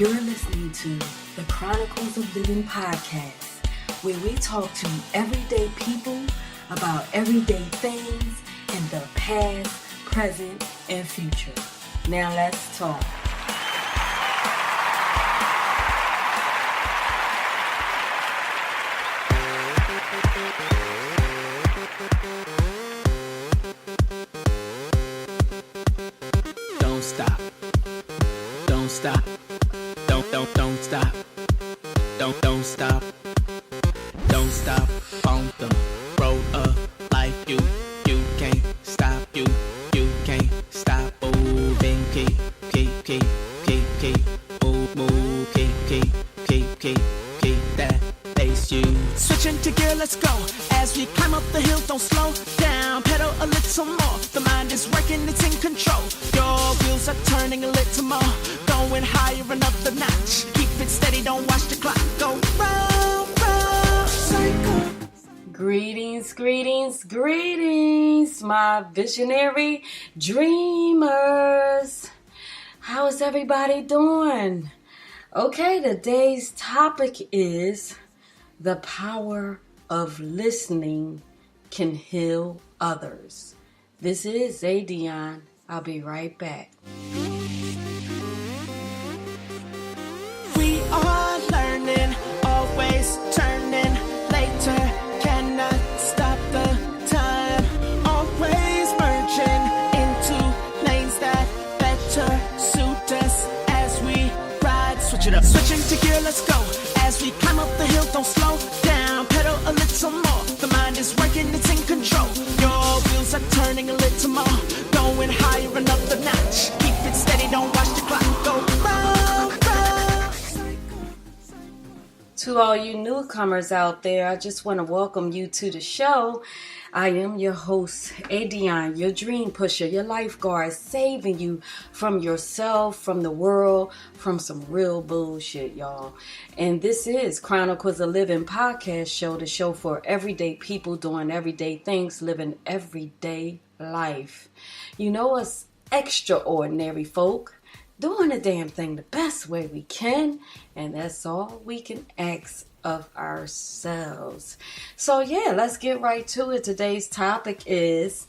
You're listening to the Chronicles of Livin podcast, where we talk to everyday people about everyday things in the past, present, and future. Now let's talk. Don't stop. Don't stop. Don't stop. Don't stop. Don't stop on the road of life. You can't stop. You can't stop moving. Keep move. Keep that pace. You switching to gear. Let's go as we climb up the hill. Don't slow down. Pedal a little more. The mind is working. It's in control. Your wheels are turning a little more. Going higher another notch. Keep it steady, don't watch the clock. Go round, cycle. Greetings, my visionary dreamers. How is everybody doing? Okay, today's topic is the power of listening can heal others. This is Adionne. I'll be right back. We are learning, always turning later. Cannot stop the time. Always merging into lanes that better suit us as we ride. Switch it up. Switching to gear, let's go. As we climb up the hill, don't slow down. Pedal a little more. The mind is working, it's in control. Your wheels are turning a little more. Going higher another notch. Keep it steady, don't watch the clock. Go round. To all you newcomers out there, I just want to welcome you to the show. I am your host, Adionne, your dream pusher, your lifeguard, saving you from yourself, from the world, from some real bullshit, y'all. And this is Chronicles of Livin podcast show, the show for everyday people doing everyday things, living everyday life. You know us extraordinary folk doing the damn thing the best way we can, and that's all we can ask of ourselves. So yeah, let's get right to it. Today's topic is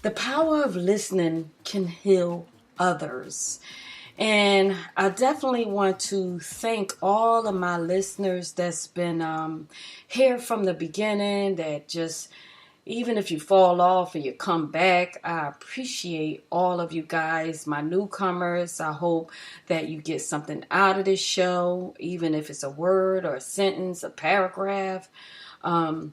the power of listening can heal others. And I definitely want to thank all of my listeners that's been here from the beginning, that just, even if you fall off and you come back, I appreciate all of you guys, my newcomers. I hope that you get something out of this show, even if it's a word or a sentence, a paragraph. And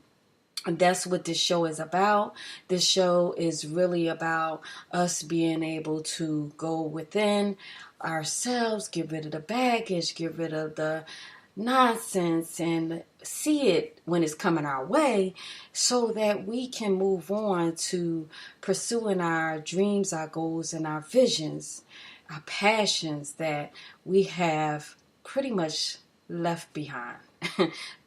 that's what this show is about. This show is really about us being able to go within ourselves, get rid of the baggage, get rid of the nonsense, and see it when it's coming our way so that we can move on to pursuing our dreams, our goals, and our visions, our passions that we have pretty much left behind.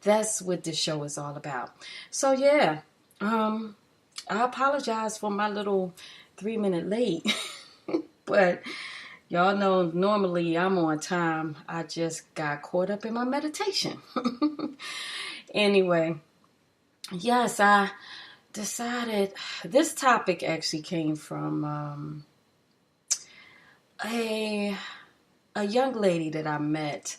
That's what this show is all about. So yeah, I apologize for my little 3-minute late, but y'all know normally I'm on time. I just got caught up in my meditation. Anyway, yes, I decided this topic actually came from a young lady that I met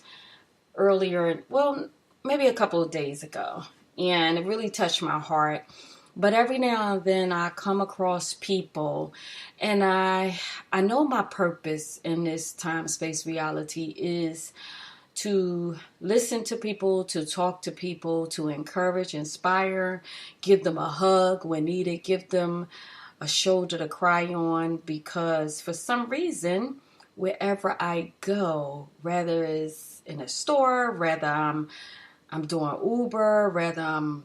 earlier, well, maybe a couple of days ago. And it really touched my heart. But every now and then I come across people, and I know my purpose in this time, space, reality is to listen to people, to talk to people, to encourage, inspire, give them a hug when needed, give them a shoulder to cry on, because for some reason, wherever I go, whether it's in a store, whether I'm doing Uber, whether I'm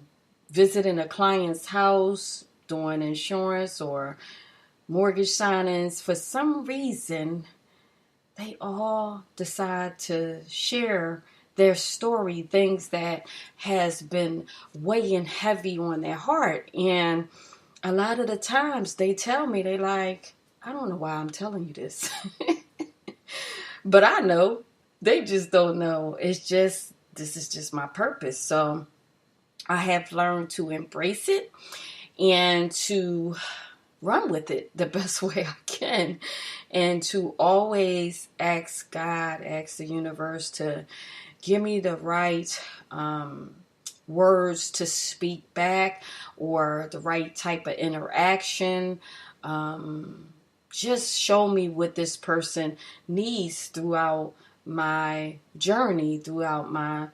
visiting a client's house, doing insurance or mortgage signings, for some reason, they all decide to share their story, things that has been weighing heavy on their heart. And a lot of the times they tell me, they like, I don't know why I'm telling you this, but I know They just don't know. This is just my purpose. So I have learned to embrace it and to run with it the best way I can, and to always ask God, ask the universe to give me the right words to speak back, or the right type of interaction. Just show me what this person needs throughout my journey, throughout my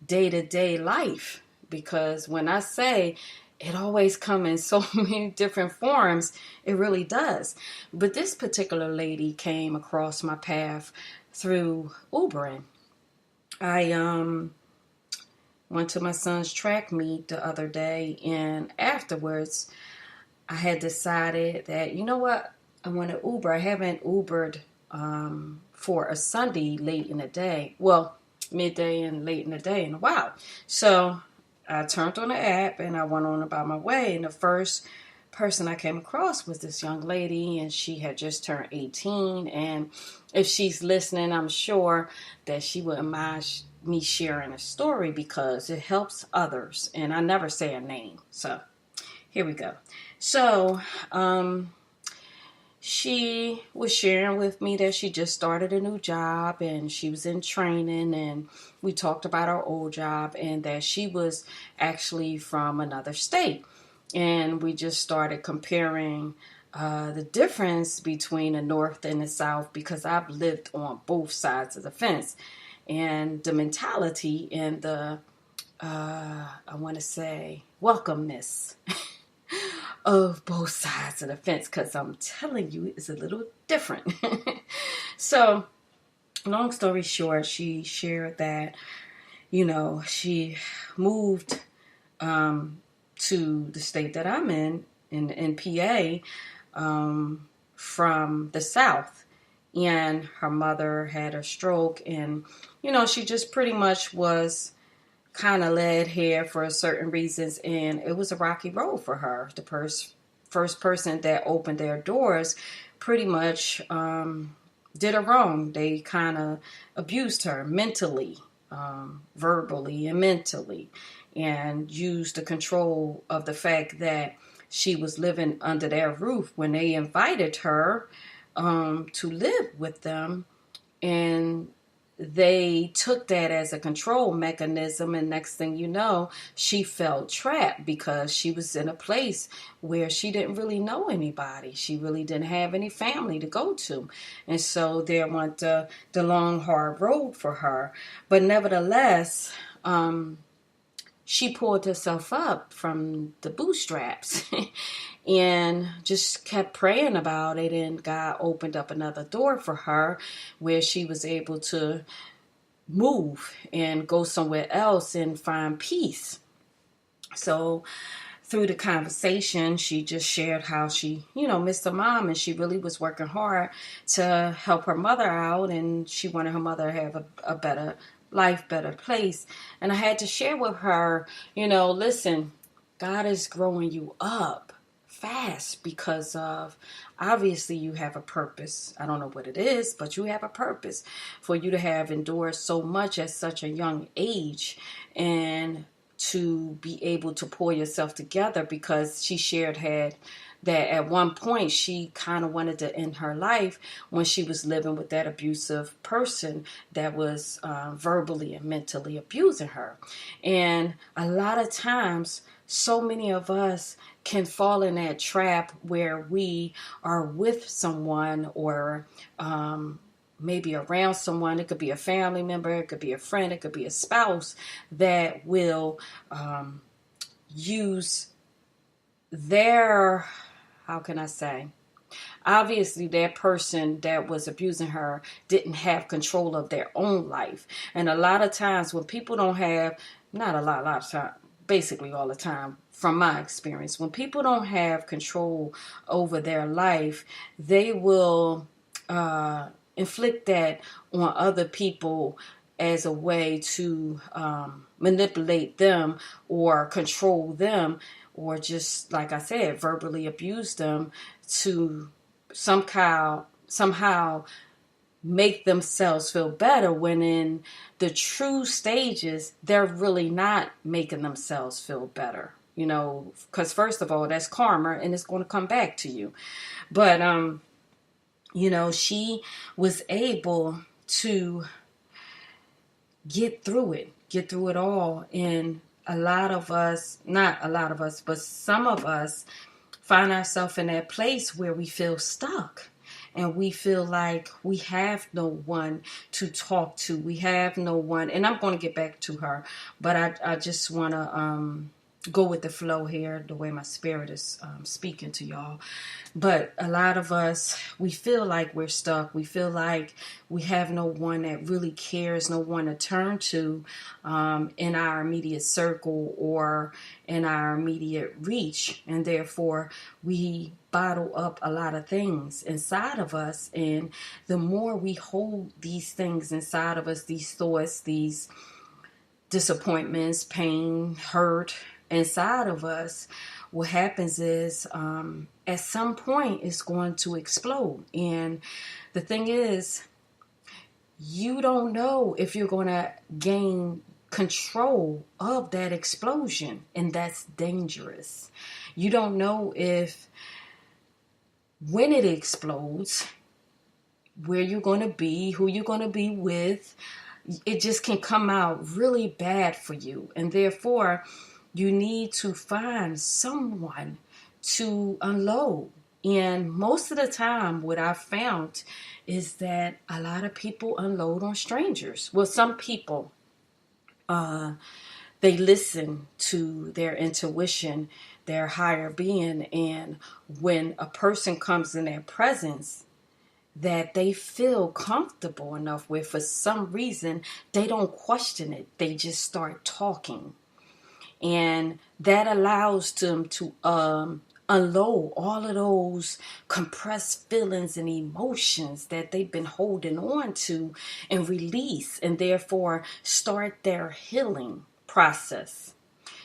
day-to-day life. Because when I say it always comes in so many different forms, it really does. But this particular lady came across my path through Ubering. I went to my son's track meet the other day, and afterwards I had decided that, you know what, I want to Uber. I haven't Ubered for a Sunday late in the day. Well, midday and late in the day in a while. So I turned on the app and I went on about my way. And the first person I came across was this young lady, and she had just turned 18. And if she's listening, I'm sure that she wouldn't mind me sharing a story, because it helps others. And I never say a name. So here we go. So, she was sharing with me that she just started a new job and she was in training, and we talked about her old job and that she was actually from another state. And we just started comparing the difference between the North and the South, because I've lived on both sides of the fence, and the mentality and the, I want to say, welcomeness of both sides of the fence, because I'm telling you, it's a little different. So, long story short, she shared that, you know, she moved to the state that I'm in PA, from the South, and her mother had a stroke, and, you know, she just pretty much was kind of led here for certain reasons, and it was a rocky road for her. The first person that opened their doors pretty much did her wrong. They kind of abused her mentally, verbally and mentally, and used the control of the fact that she was living under their roof when they invited her to live with them. And they took that as a control mechanism, and next thing you know, she felt trapped, because she was in a place where she didn't really know anybody. She really didn't have any family to go to. And so there went the long, hard road for her. But nevertheless, she pulled herself up from the bootstraps and just kept praying about it, and God opened up another door for her where she was able to move and go somewhere else and find peace. So through the conversation, she just shared how she, you know, missed her mom, and she really was working hard to help her mother out, and she wanted her mother to have a better life, better place. And I had to share with her, you know, listen, God is growing you up fast, because of, obviously you have a purpose. I don't know what it is, but you have a purpose for you to have endured so much at such a young age, and to be able to pull yourself together, because she shared that at one point she kind of wanted to end her life when she was living with that abusive person that was verbally and mentally abusing her. And a lot of times, so many of us can fall in that trap where we are with someone, or maybe around someone. It could be a family member, it could be a friend, it could be a spouse that will use their, how can I say, obviously that person that was abusing her didn't have control of their own life. And a lot of times when people don't have, not a lot of time, basically all the time, from my experience, when people don't have control over their life, they will inflict that on other people as a way to manipulate them or control them, or just, like I said, verbally abuse them to somehow make themselves feel better, when in the true stages, they're really not making themselves feel better. Because first of all, that's karma and it's going to come back to you. But, she was able to get through it all. And a lot of us, not a lot of us, but some of us find ourselves in that place where we feel stuck. And we feel like we have no one to talk to. We have no one. And I'm going to get back to her. But I just want to go with the flow here, the way my spirit is speaking to y'all. But a lot of us, we feel like we're stuck. We feel like we have no one that really cares, no one to turn to in our immediate circle or in our immediate reach. And therefore, we bottle up a lot of things inside of us. And the more we hold these things inside of us, these thoughts, these disappointments, pain, hurt inside of us, what happens is at some point it's going to explode. And the thing is, you don't know if you're going to gain control of that explosion, and that's dangerous. You don't know if when it explodes, where you're going to be, who you're going to be with. It just can come out really bad for you. And therefore, you need to find someone to unload. And most of the time, what I've found is that a lot of people unload on strangers. Well, some people, they listen to their intuition, their higher being. And when a person comes in their presence that they feel comfortable enough with, for some reason, they don't question it. They just start talking. And that allows them to unload all of those compressed feelings and emotions that they've been holding on to and release, and therefore start their healing process.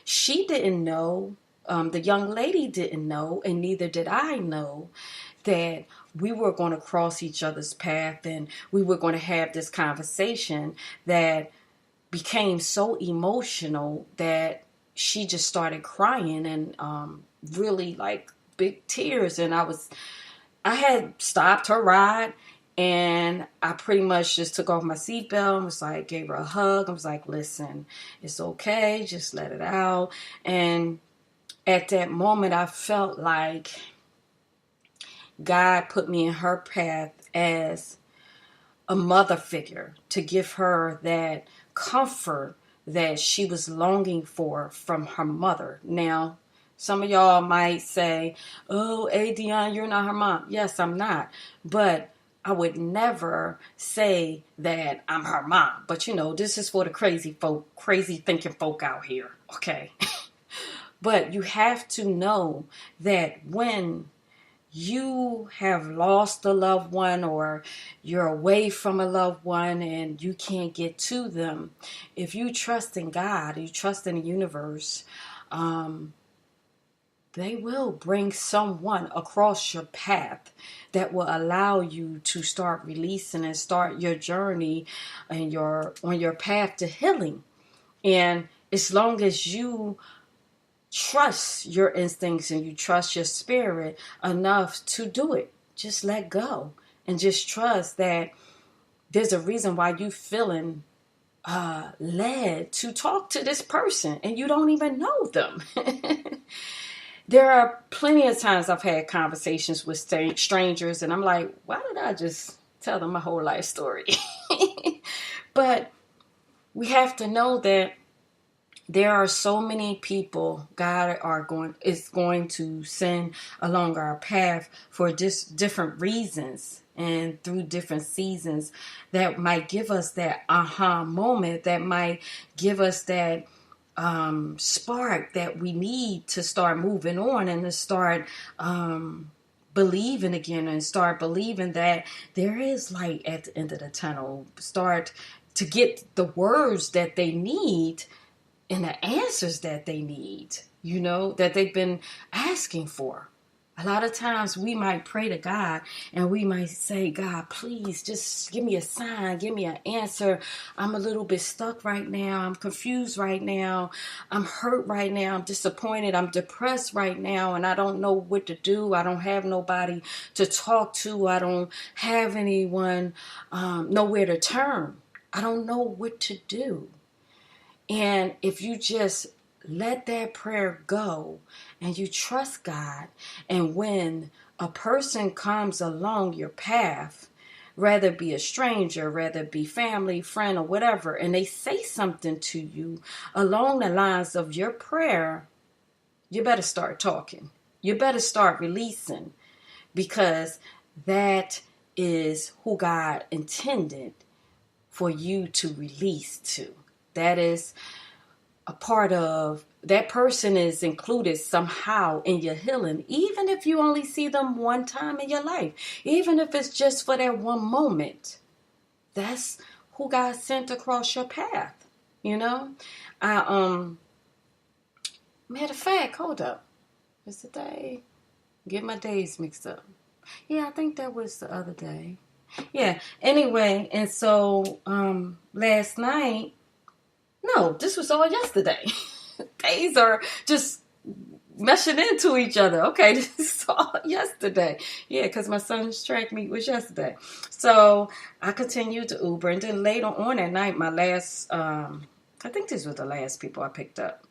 She didn't know, the young lady didn't know, and neither did I know, that we were going to cross each other's path and we were going to have this conversation that became so emotional that she just started crying and really like big tears. And I had stopped her ride, and I pretty much just took off my seatbelt and was like, gave her a hug. I was like, listen, it's okay. Just let it out. And at that moment, I felt like God put me in her path as a mother figure to give her that comfort that she was longing for from her mother. Now, some of y'all might say, oh, Adionne, you're not her mom. Yes, I'm not. But I would never say that I'm her mom. But, this is for the crazy thinking folk out here. Okay. But you have to know that when you have lost a loved one or you're away from a loved one and you can't get to them, if you trust in God, you trust in the universe, they will bring someone across your path that will allow you to start releasing and start your journey and on your path to healing. And as long as you trust your instincts and you trust your spirit enough to do it, just let go and just trust that there's a reason why you feeling led to talk to this person and you don't even know them. There are plenty of times I've had conversations with strangers and I'm like, why did I just tell them my whole life story? But we have to know that there are so many people God is going to send along our path for just different reasons and through different seasons that might give us that aha moment, that might give us that spark that we need to start moving on and to start believing again and start believing that there is light at the end of the tunnel. Start to get the words that they need and the answers that they need, that they've been asking for. A lot of times we might pray to God and we might say, God, please just give me a sign, give me an answer. I'm a little bit stuck right now. I'm confused right now. I'm hurt right now. I'm disappointed. I'm depressed right now and I don't know what to do. I don't have nobody to talk to. I don't have anyone, nowhere to turn. I don't know what to do. And if you just let that prayer go and you trust God, and when a person comes along your path, rather be a stranger, rather be family, friend, or whatever, and they say something to you along the lines of your prayer, you better start talking. You better start releasing, because that is who God intended for you to release to. That is a part of, that person is included somehow in your healing, even if you only see them one time in your life, even if it's just for that one moment. That's who God sent across your path, you know. Matter of fact, hold up, it's the day, get my days mixed up. Yeah, I think that was the other day. Yeah, anyway, and so last night, no, this was all yesterday. Days are just meshing into each other. Okay, this is all yesterday. Yeah, because my son's track meet was yesterday. So I continued to Uber. And then later on at night, my last, I think these were the last people I picked up.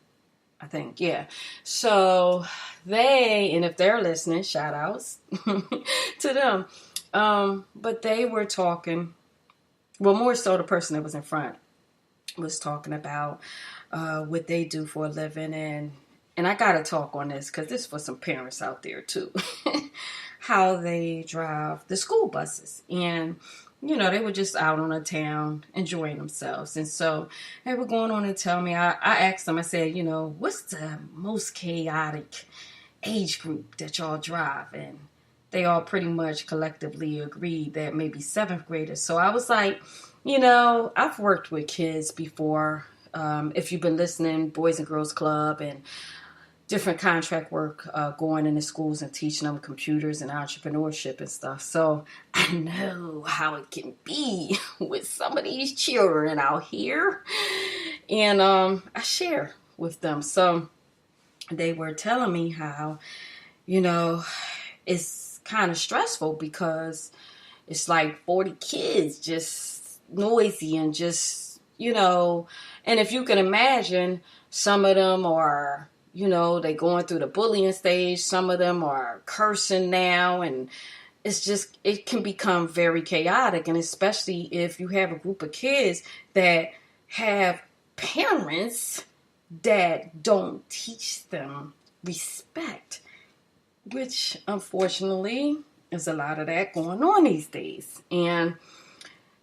I think, yeah. So they, and if they're listening, shout outs to them. But they were talking, well, more so the person that was in front was talking about what they do for a living, and I gotta talk on this because this is for some parents out there too. How they drive the school buses, and you know, they were just out on the town enjoying themselves, and so they were going on and tell me. I asked them, I said, you know, what's the most chaotic age group that y'all drive? And they all pretty much collectively agreed that maybe 7th graders. So I was like, you know, I've worked with kids before. If you've been listening, Boys and Girls Club and different contract work, going into schools and teaching them computers and entrepreneurship and stuff. So I know how it can be with some of these children out here. And I share with them. So they were telling me how, you know, it's kind of stressful because it's like 40 kids just noisy and just, you know, and if you can imagine, some of them are, you know, they going through the bullying stage. Some of them are cursing now, and it's just, it can become very chaotic. And especially if you have a group of kids that have parents that don't teach them respect, which unfortunately is a lot of that going on these days. And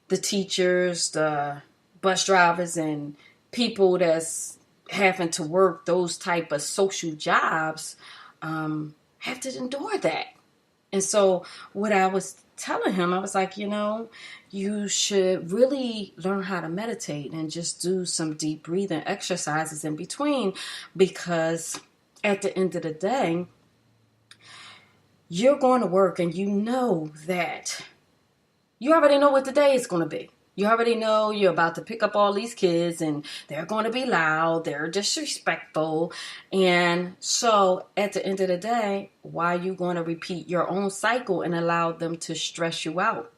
the teachers, the bus drivers, and people that's having to work those type of social jobs have to endure that. And so what I was telling him, I was like, you know, you should really learn how to meditate and just do some deep breathing exercises in between, because at the end of the day, you're going to work and you know that you already know what the day is going to be. You already know you're about to pick up all these kids and they're going to be loud, they're disrespectful. And so at the end of the day, why are you going to repeat your own cycle and allow them to stress you out?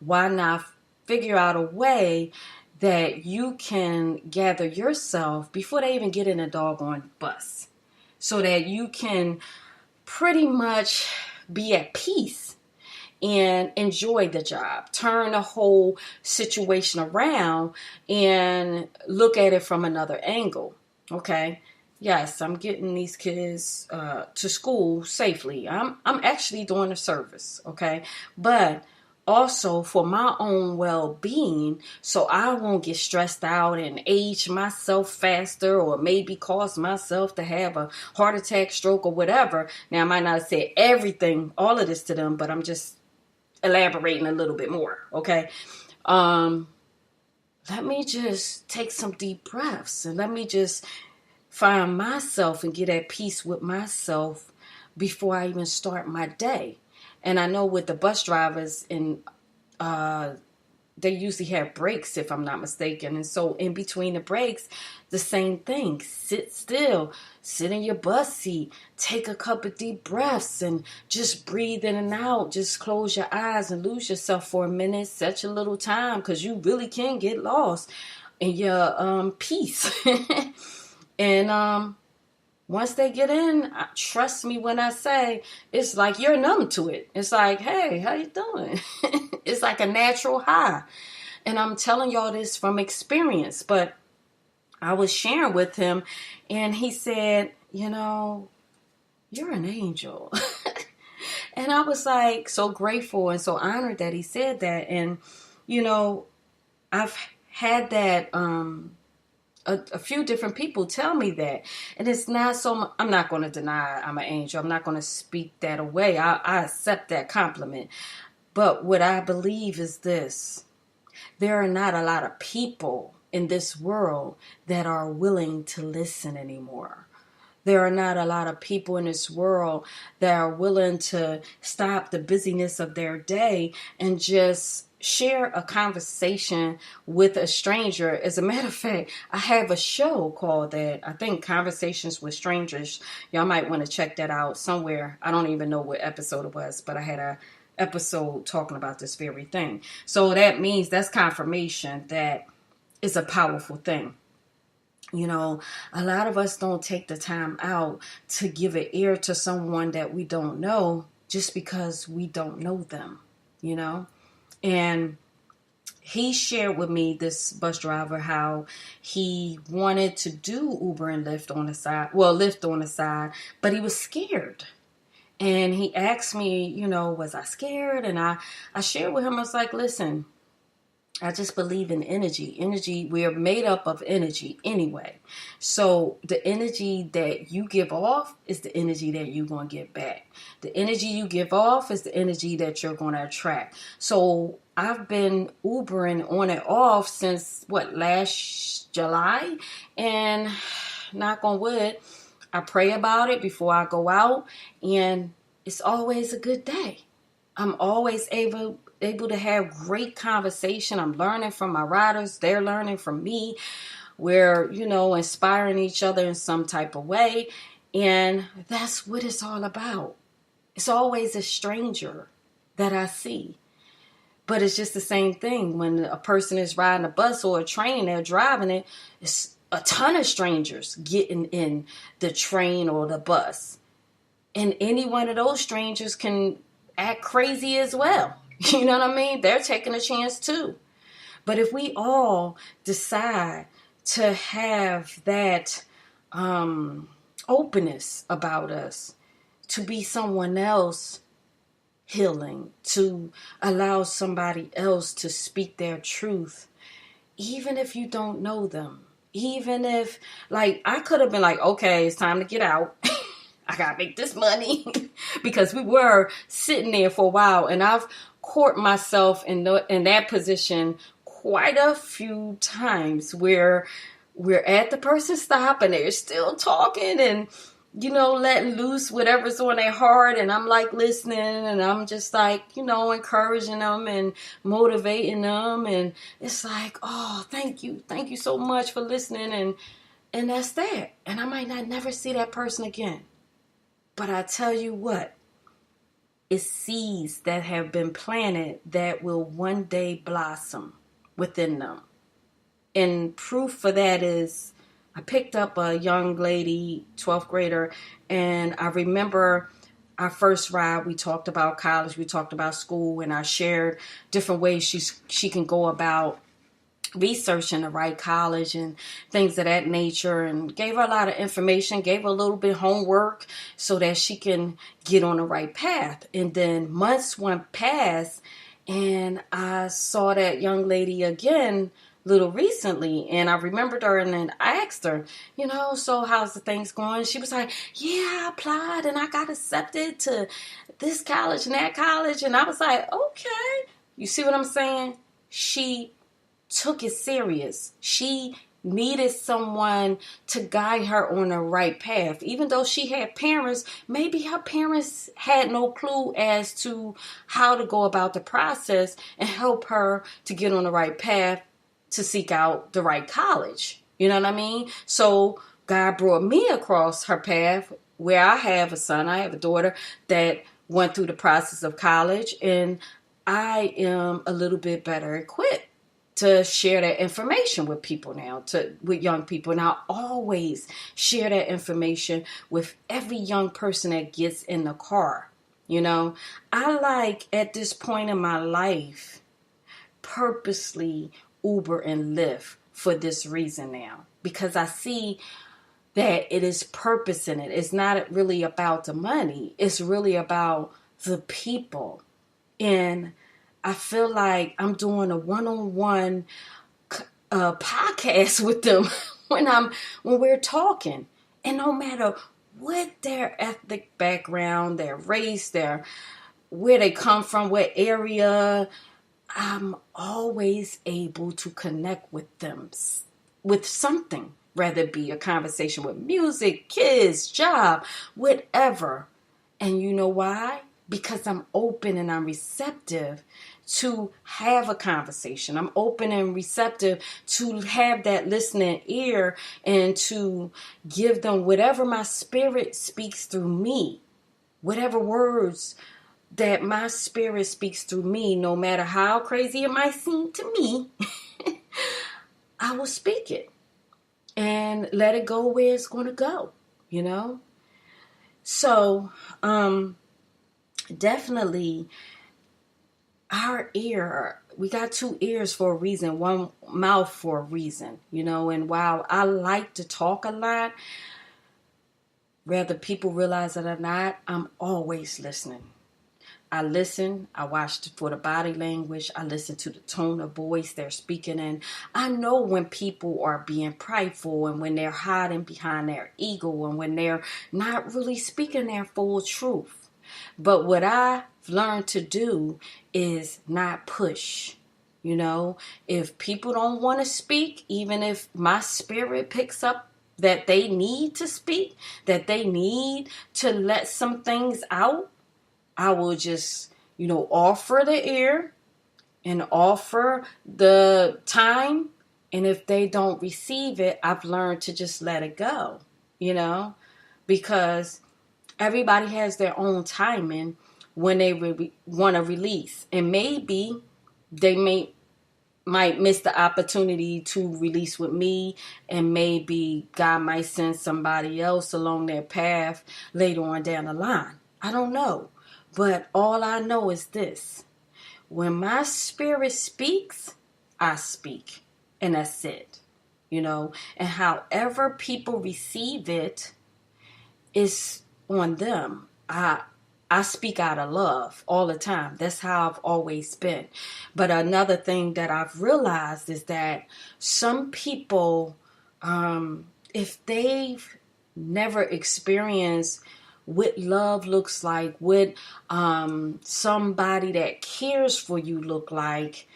Why not figure out a way that you can gather yourself before they even get in a doggone bus, so that you can pretty much be at peace and enjoy the job, turn the whole situation around and look at it from another angle. Okay. Yes, I'm getting these kids to school safely. I'm actually doing a service. Okay. But also for my own well-being, so I won't get stressed out and age myself faster, or maybe cause myself to have a heart attack, stroke, or whatever. Now, I might not have said everything, all of this to them, but I'm just elaborating a little bit more. Okay. Let me just take some deep breaths and let me just find myself and get at peace with myself before I even start my day. And I know with the bus drivers they usually have breaks, if I'm not mistaken. And so in between the breaks, the same thing. Sit still, sit in your bus seat, take a couple of deep breaths and just breathe in and out. Just close your eyes and lose yourself for a minute. Set your little time, because you really can get lost in your peace. And once they get in, trust me when I say, it's like you're numb to it. It's like, hey, how you doing? It's like a natural high. And I'm telling y'all this from experience. But I was sharing with him, and he said, you're an angel. And I was like so grateful and so honored that he said that. And, I've had that... A few different people tell me that. And it's not so, I'm not going to deny I'm an angel. I'm not going to speak that away. I accept that compliment. But what I believe is this: there are not a lot of people in this world that are willing to listen anymore. There are not a lot of people in this world that are willing to stop the busyness of their day and just share a conversation with a stranger. As a matter of fact, I have a show called that, I think, Conversations with Strangers. Y'all might want to check that out somewhere. I don't even know what episode it was, but I had a episode talking about this very thing. So that means that's confirmation that it's a powerful thing. A lot of us don't take the time out to give an ear to someone that we don't know just because we don't know them, And he shared with me, this bus driver, how he wanted to do Uber and Lyft on the side. Well, Lyft on the side, but he was scared. And he asked me, was I scared? And I shared with him, I was like, listen, I just believe in energy. Energy, we are made up of energy anyway. So the energy that you give off is the energy that you're going to get back. The energy you give off is the energy that you're going to attract. So I've been Ubering on and off since, last July? And knock on wood, I pray about it before I go out. And it's always a good day. I'm always able to have great conversation. I'm learning from my riders. They're learning from me. We're, inspiring each other in some type of way. And that's what it's all about. It's always a stranger that I see. But it's just the same thing. When a person is riding a bus or a train, they're driving it, it's a ton of strangers getting in the train or the bus. And any one of those strangers can act crazy as well. You know what I mean? They're taking a chance too. But if we all decide to have that openness about us, to be someone else healing, to allow somebody else to speak their truth, even if you don't know them, even if, I could have been like, okay, it's time to get out. I got to make this money because we were sitting there for a while, and I've caught myself in that position quite a few times where we're at the person's stop and they're still talking and, letting loose whatever's on their heart. And I'm listening, and I'm just encouraging them and motivating them. And it's like, oh, thank you. Thank you so much for listening. And that's that. And I might not never see that person again. But I tell you what, it's seeds that have been planted that will one day blossom within them. And proof for that is I picked up a young lady, 12th grader, and I remember our first ride, we talked about college, we talked about school, and I shared different ways she can go about researching the right college and things of that nature, and gave her a lot of information, gave her a little bit of homework so that she can get on the right path. And then months went past, and I saw that young lady again little recently, and I remembered her, and then I asked her, so how's the things going? She was like, yeah, I applied and I got accepted to this college and that college. And I was like, okay. You see what I'm saying? She took it serious. She needed someone to guide her on the right path. Even though she had parents, maybe her parents had no clue as to how to go about the process and help her to get on the right path to seek out the right college. You know what I mean? So God brought me across her path where I have a son, I have a daughter that went through the process of college, and I am a little bit better equipped to share that information with people now, with young people. And I always share that information with every young person that gets in the car. You know, I like at this point in my life, purposely Uber and Lyft for this reason now, because I see that it is purpose in it. It's not really about the money. It's really about the people. And I feel like I'm doing a one-on-one podcast with them when we're talking. And no matter what their ethnic background, their race, where they come from, what area, I'm always able to connect with them with something, whether it be a conversation with music, kids, job, whatever. And you know why? Because I'm open and I'm receptive to have a conversation. I'm open and receptive to have that listening ear and to give them whatever my spirit speaks through me, whatever words that my spirit speaks through me, no matter how crazy it might seem to me, I will speak it and let it go where it's going to go, you know? So, definitely our ear, we got two ears for a reason, one mouth for a reason, you know. And while I like to talk a lot, whether people realize it or not, I'm always listening. I listen, I watch for the body language, I listen to the tone of voice they're speaking in. I know when people are being prideful and when they're hiding behind their ego and when they're not really speaking their full truth. But what I've learned to do is not push. You know, if people don't want to speak, even if my spirit picks up that they need to speak, that they need to let some things out, I will just, you know, offer the ear and offer the time. And if they don't receive it, I've learned to just let it go, you know, because everybody has their own timing when they want to release. And maybe they might miss the opportunity to release with me, and maybe God might send somebody else along their path later on down the line. I don't know. But all I know is this. When my spirit speaks, I speak. And that's it. You know, and however people receive it is on them. I speak out of love all the time. That's how I've always been. But another thing that I've realized is that some people, if they've never experienced what love looks like, what somebody that cares for you look like,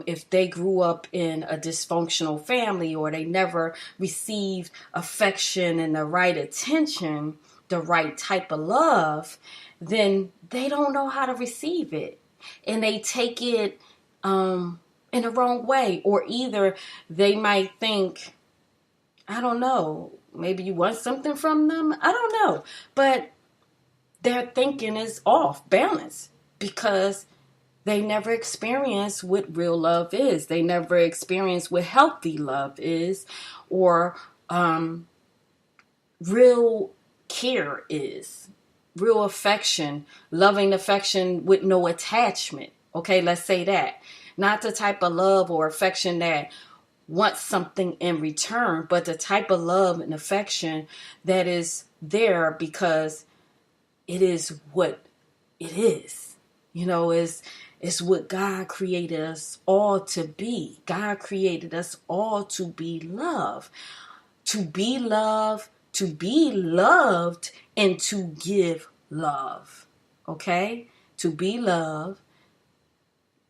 if they grew up in a dysfunctional family or they never received affection and the right attention, the right type of love, then they don't know how to receive it. And they take it in the wrong way. Or either they might think, I don't know, maybe you want something from them? I don't know. But their thinking is off balance because they never experienced what real love is. They never experienced what healthy love is, or real care is. Real affection, loving affection with no attachment. Okay, let's say that. Not the type of love or affection that wants something in return, but the type of love and affection that is there because it is what it is. You know, it's what God created us all to be. God created us all to be love. To be love, to be loved, and to give love. Okay? To be loved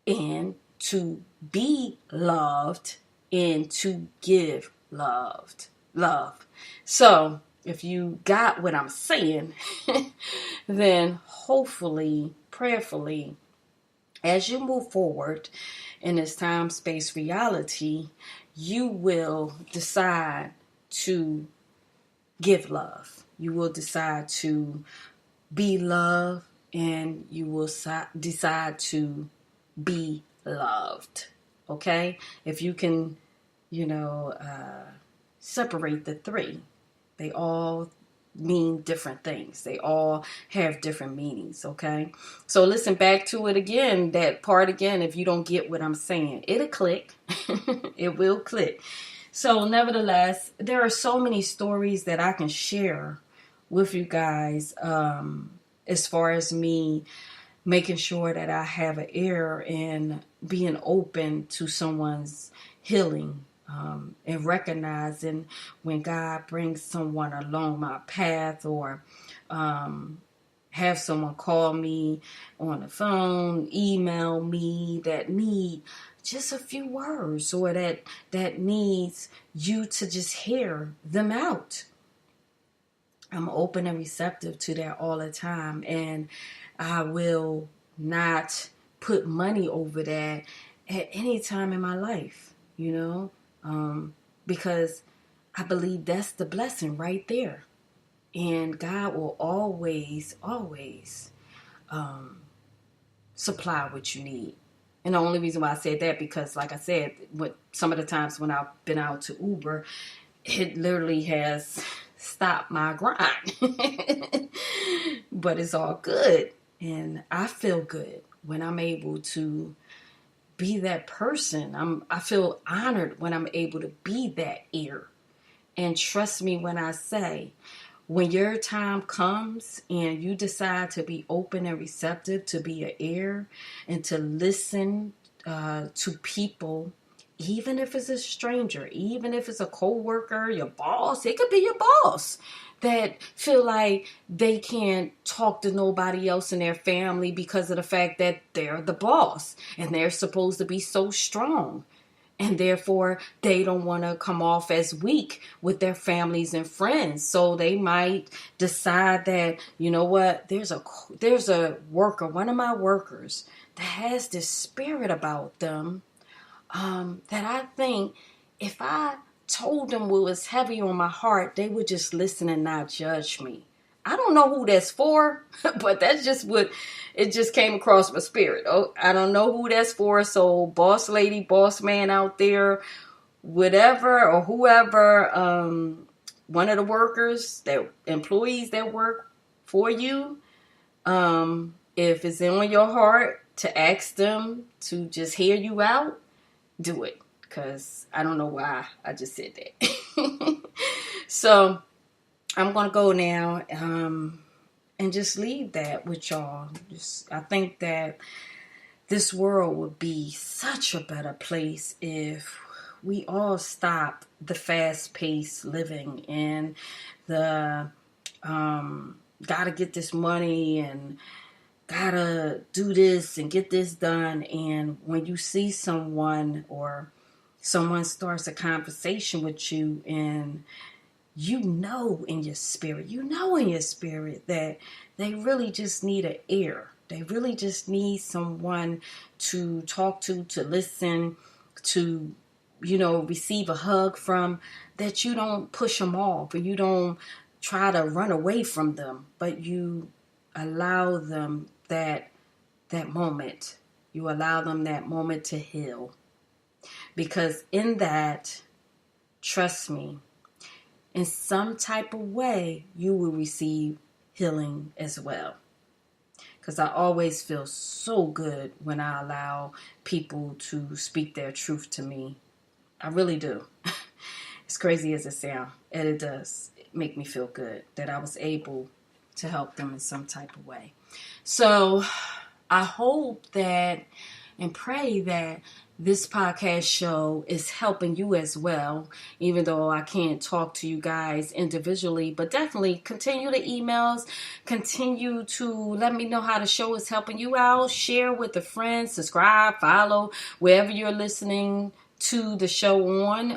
and to be loved and to give love. So if you got what I'm saying, then hopefully, prayerfully, as you move forward in this time, space, reality, you will decide to give love. You will decide to be love, and you will decide to be loved. Okay? If you can, separate the three, they all mean different things. They all have different meanings, okay? So listen back to it again, that part again, if you don't get what I'm saying. It'll click. It will click. So nevertheless, there are so many stories that I can share with you guys as far as me making sure that I have an ear and being open to someone's healing. And recognizing when God brings someone along my path, or have someone call me on the phone, email me, that need just a few words, or that needs you to just hear them out. I'm open and receptive to that all the time, and I will not put money over that at any time in my life, because I believe that's the blessing right there. And God will always supply what you need. And the only reason why I said that, because like I said, some of the times when I've been out to Uber, it literally has stopped my grind. But it's all good. And I feel good when I'm able to be that person. I feel honored when I'm able to be that ear. And trust me when I say, when your time comes and you decide to be open and receptive, to be an ear and to listen to people, even if it's a stranger, even if it's a coworker, your boss, it could be your boss, that feel like they can't talk to nobody else in their family because of the fact that they're the boss and they're supposed to be so strong. And therefore, they don't want to come off as weak with their families and friends. So they might decide that, you know what, there's a worker, one of my workers, that has this spirit about them that I think if I told them what was heavy on my heart, they would just listen and not judge me. I don't know who that's for, but that's just what it just came across my spirit. Oh, I don't know who that's for. So boss lady, boss man out there, whatever or whoever, one of the workers, that employees that work for you, if it's on your heart to ask them to just hear you out, do it. Because I don't know why I just said that. So I'm going to go now and just leave that with y'all. I think that this world would be such a better place if we all stop the fast-paced living and the gotta get this money and gotta do this and get this done. And when you see someone or someone starts a conversation with you and you know in your spirit that they really just need an ear. They really just need someone to talk to listen, to, receive a hug from, that you don't push them off or you don't try to run away from them, but you allow them that moment. You allow them that moment to heal. Because in that, trust me, in some type of way, you will receive healing as well. Because I always feel so good when I allow people to speak their truth to me. I really do. As crazy as it sounds, and it does make me feel good that I was able to help them in some type of way. So I hope that and pray that this podcast show is helping you as well, even though I can't talk to you guys individually, but definitely continue the emails, continue to let me know how the show is helping you out, share with a friend, subscribe, follow, wherever you're listening to the show on,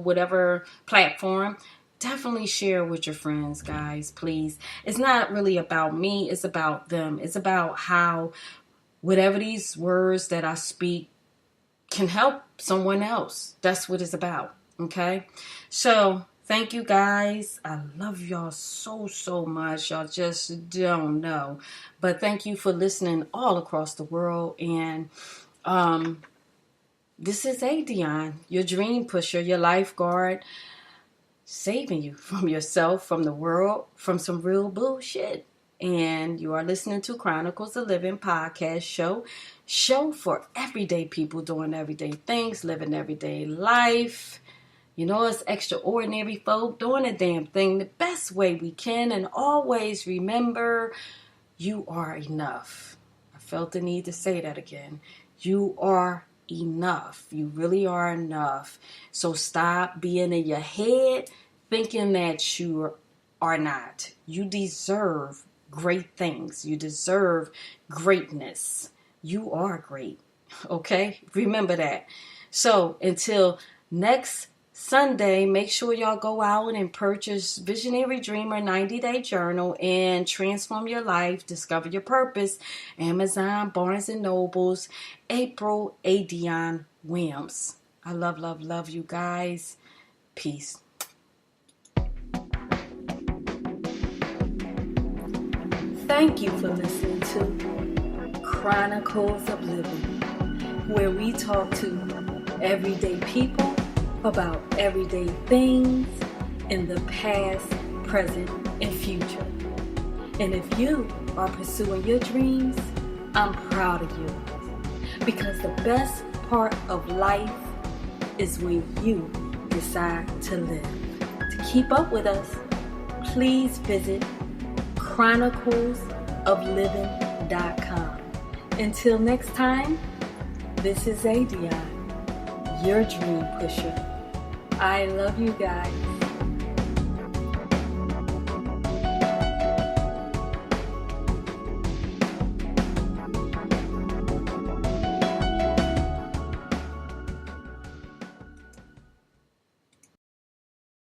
whatever platform, definitely share with your friends, guys, please. It's not really about me. It's about them. It's about how whatever these words that I speak can help someone else. That's what it's about. Okay? So, thank you, guys. I love y'all so much. Y'all just don't know. But thank you for listening all across the world. And this is Adionne, your dream pusher, your lifeguard, saving you from yourself, from the world, from some real bullshit. And you are listening to Chronicles of Livin podcast show for everyday people doing everyday things, living everyday life. It's extraordinary folk doing a damn thing the best way we can. And always remember, you are enough. I felt the need to say that again. You are enough. You really are enough. So stop being in your head thinking that you are not. You deserve great things. You deserve greatness. You are great. Okay? Remember that. So until next Sunday, make sure y'all go out and purchase Visionary Dreamer 90-Day Journal and transform your life, discover your purpose. Amazon, Barnes & Nobles, April Adionne Williams. I love you guys. Peace. Thank you for listening to Chronicles of Livin, where we talk to everyday people about everyday things in the past, present, and future. And if you are pursuing your dreams, I'm proud of you. Because the best part of life is when you decide to live. To keep up with us, please visit chroniclesoflivin.com. Until next time, this is Adionne, your dream pusher. I love you guys.